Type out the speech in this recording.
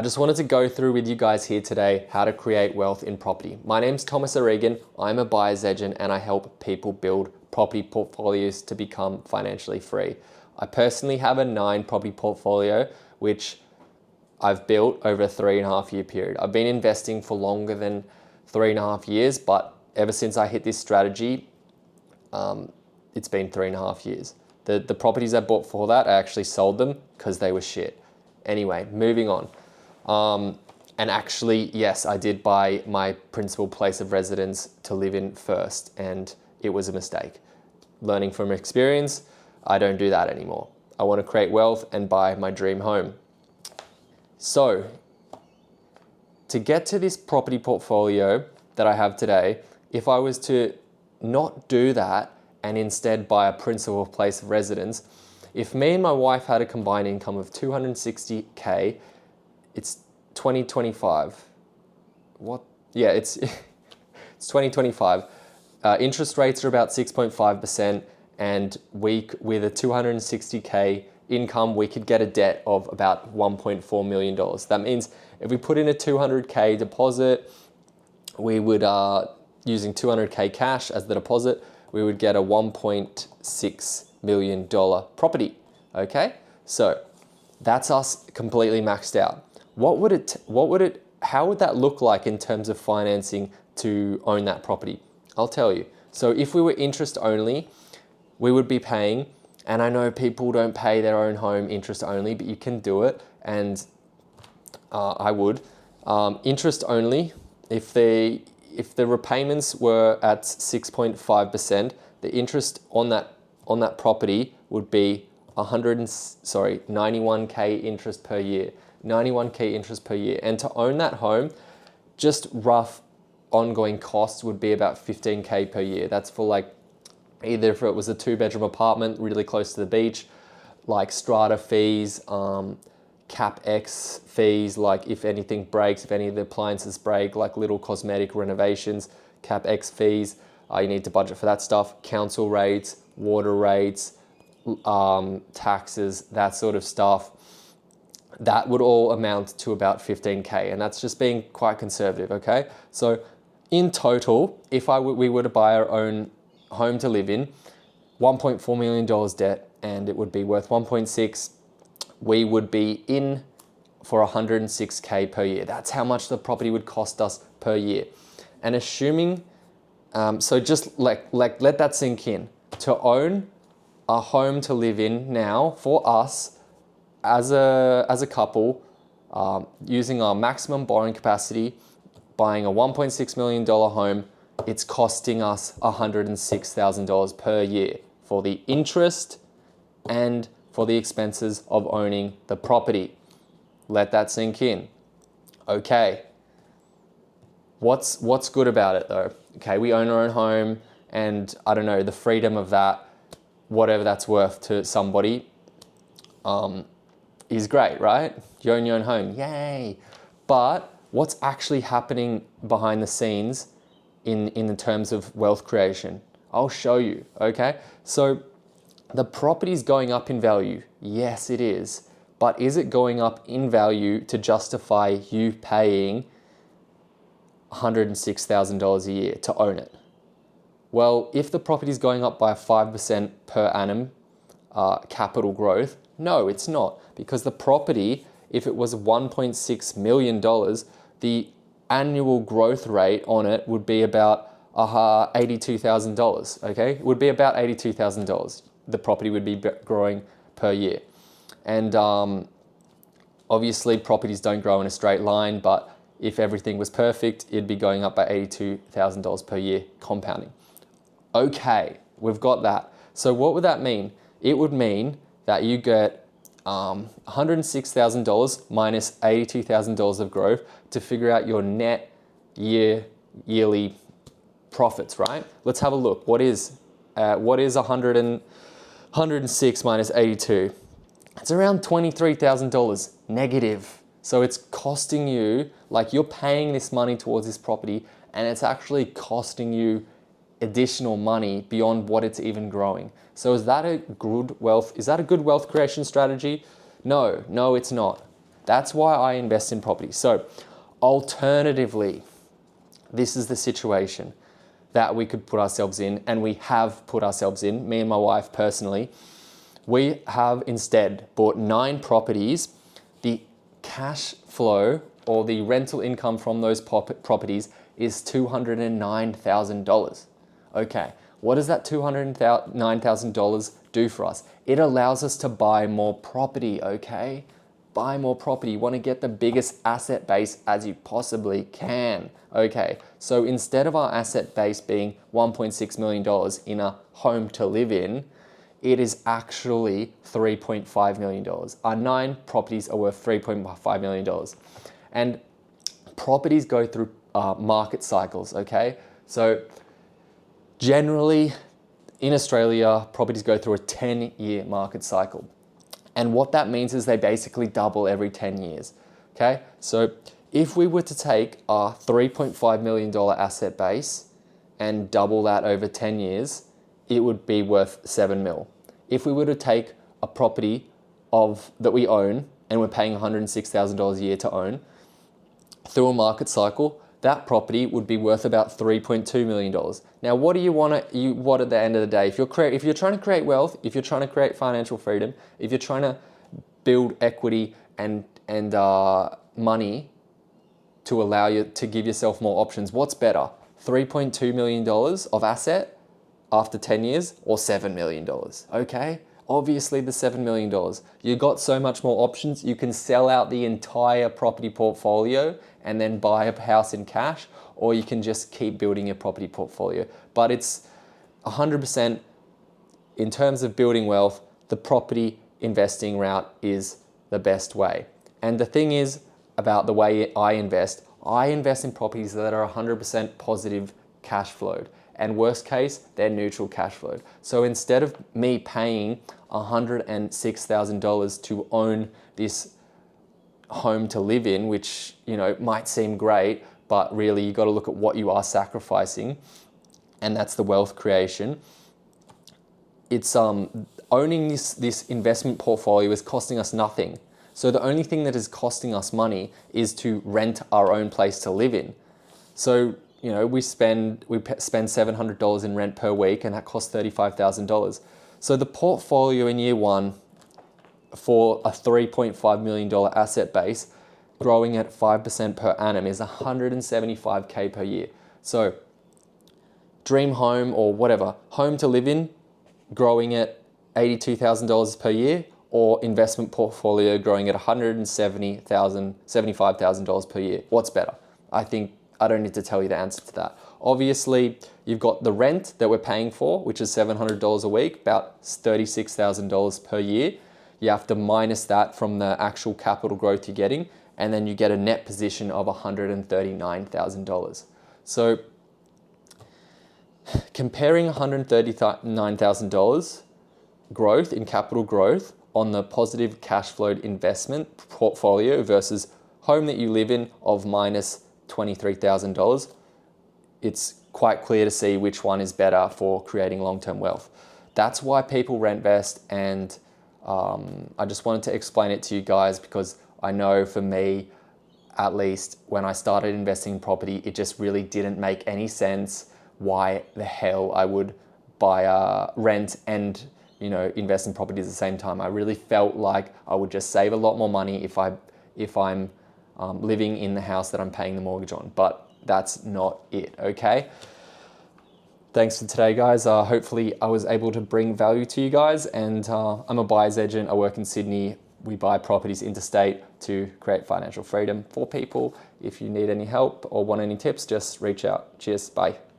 I just wanted to go through with you guys here today how to create wealth in property. My name's Thomas O'Regan. I'm a buyer's agent and I help people build property portfolios to become financially free. I personally have a 9 property portfolio, which I've built over a 3.5 year period. I've been investing for longer than 3.5 years, but ever since I hit this strategy, it's been 3.5 years. The properties I bought for that, I actually sold them because they were shit. Anyway, moving on. And actually, yes, I did buy my principal place of residence to live in first, and it was a mistake. Learning from experience, I don't do that anymore. I want to create wealth and buy my dream home. So, to get to this property portfolio that I have today, if I was to not do that and instead buy a principal place of residence, if me and my wife had a combined income of 260K, it's 2025. What? Yeah, it's 2025. Interest rates are about 6.5%, and with a 260K income, we could get a debt of about $1.4 million. That means if we put in a 200K deposit, we would, using 200K cash as the deposit, we would get a $1.6 million property. Okay, so that's us completely maxed out. How would that look like in terms of financing to own that property? I'll tell you. So if we were interest only, we would be paying, and I know people don't pay their own home interest only, but you can do it, and I would. Interest only, if the repayments were at 6.5%, the interest on that property would be 91K interest per year. 91K interest per year. And to own that home, just rough ongoing costs would be about 15K per year. That's for like, either if it was a 2-bedroom apartment really close to the beach, like strata fees, CapEx fees, like if anything breaks, if any of the appliances break, like little cosmetic renovations, CapEx fees, you need to budget for that stuff, council rates, water rates, taxes, that sort of stuff. That would all amount to about 15K, and that's just being quite conservative, okay? So in total, if we were to buy our own home to live in, $1.4 million debt, and it would be worth 1.6, we would be in for 106K per year. That's how much the property would cost us per year. And assuming, so just let that sink in. To own a home to live in now for us as a couple, using our maximum borrowing capacity, buying a $1.6 million home, it's costing us $106,000 per year for the interest and for the expenses of owning the property. Let that sink in. Okay. What's good about it though? Okay, we own our own home, and I don't know, the freedom of that, whatever that's worth to somebody, is great, right? You own your own home, yay. But what's actually happening behind the scenes in the terms of wealth creation? I'll show you, okay? So the property's going up in value. Yes, it is. But is it going up in value to justify you paying $106,000 a year to own it? Well, if the property's going up by 5% per annum capital growth, no, it's not. Because the property, if it was $1.6 million, the annual growth rate on it would be about $82,000, okay? It would be about $82,000. The property would be growing per year. And obviously properties don't grow in a straight line, but if everything was perfect, it'd be going up by $82,000 per year compounding. Okay, we've got that. So what would that mean? It would mean that you get $106,000 minus $82,000 of growth to figure out your net yearly profits, right? Let's have a look. What is 106 minus 82? It's around $23,000 negative. So it's costing you, like you're paying this money towards this property, and it's actually costing you additional money beyond what it's even growing. So is that a good wealth creation strategy? No, it's not. That's why I invest in property. So alternatively, this is the situation that we could put ourselves in, and we have put ourselves in, me and my wife personally. We have instead bought 9 properties. The cash flow or the rental income from those properties is $209,000. Okay, what does that $209,000 do for us? It allows us to buy more property, okay? Buy more property. You want to get the biggest asset base as you possibly can. Okay, so instead of our asset base being $1.6 million in a home to live in, it is actually $3.5 million. Our 9 properties are worth $3.5 million. And properties go through market cycles, okay? So generally in Australia, properties go through a 10-year market cycle. And what that means is they basically double every 10 years, okay? So if we were to take our $3.5 million asset base and double that over 10 years, it would be worth 7 mil. If we were to take a property that we own and we're paying $106,000 a year to own, through a market cycle, that property would be worth about $3.2 million. Now, what do you want at the end of the day? If you're trying to create wealth, if you're trying to create financial freedom, if you're trying to build equity and money to allow you to give yourself more options, what's better? $3.2 million of asset after 10 years or $7 million, okay? Obviously the $7 million. You got so much more options. You can sell out the entire property portfolio and then buy a house in cash, or you can just keep building your property portfolio. But it's 100% in terms of building wealth, the property investing route is the best way. And the thing is about the way I invest in properties that are 100% positive cash flowed. And worst case, they're neutral cash flowed. So instead of me paying $106,000 to own this home to live in, which might seem great, but really you got to look at what you are sacrificing, and that's the wealth creation. It's owning this investment portfolio is costing us nothing. So the only thing that is costing us money is to rent our own place to live in. So we spend $700 in rent per week, and that costs $35,000. So the portfolio in year 1 for a $3.5 million asset base, growing at 5% per annum, is $175K per year. So dream home or whatever, home to live in, growing at $82,000 per year, or investment portfolio growing at $175,000 per year. What's better? I think I don't need to tell you the answer to that. Obviously, you've got the rent that we're paying for, which is $700 a week, about $36,000 per year. You have to minus that from the actual capital growth you're getting, and then you get a net position of $139,000. So comparing $139,000 growth in capital growth on the positive cash flowed investment portfolio versus home that you live in of minus $23,000, it's quite clear to see which one is better for creating long-term wealth. That's why people RentVest, and I just wanted to explain it to you guys because I know for me, at least when I started investing in property, it just really didn't make any sense why the hell I would buy rent and invest in property at the same time. I really felt like I would just save a lot more money if I'm living in the house that I'm paying the mortgage on, but that's not it, okay? Thanks for today, guys. Hopefully I was able to bring value to you guys, and I'm a buyer's agent. I work in Sydney. We buy properties interstate to create financial freedom for people. If you need any help or want any tips, just reach out. Cheers, bye.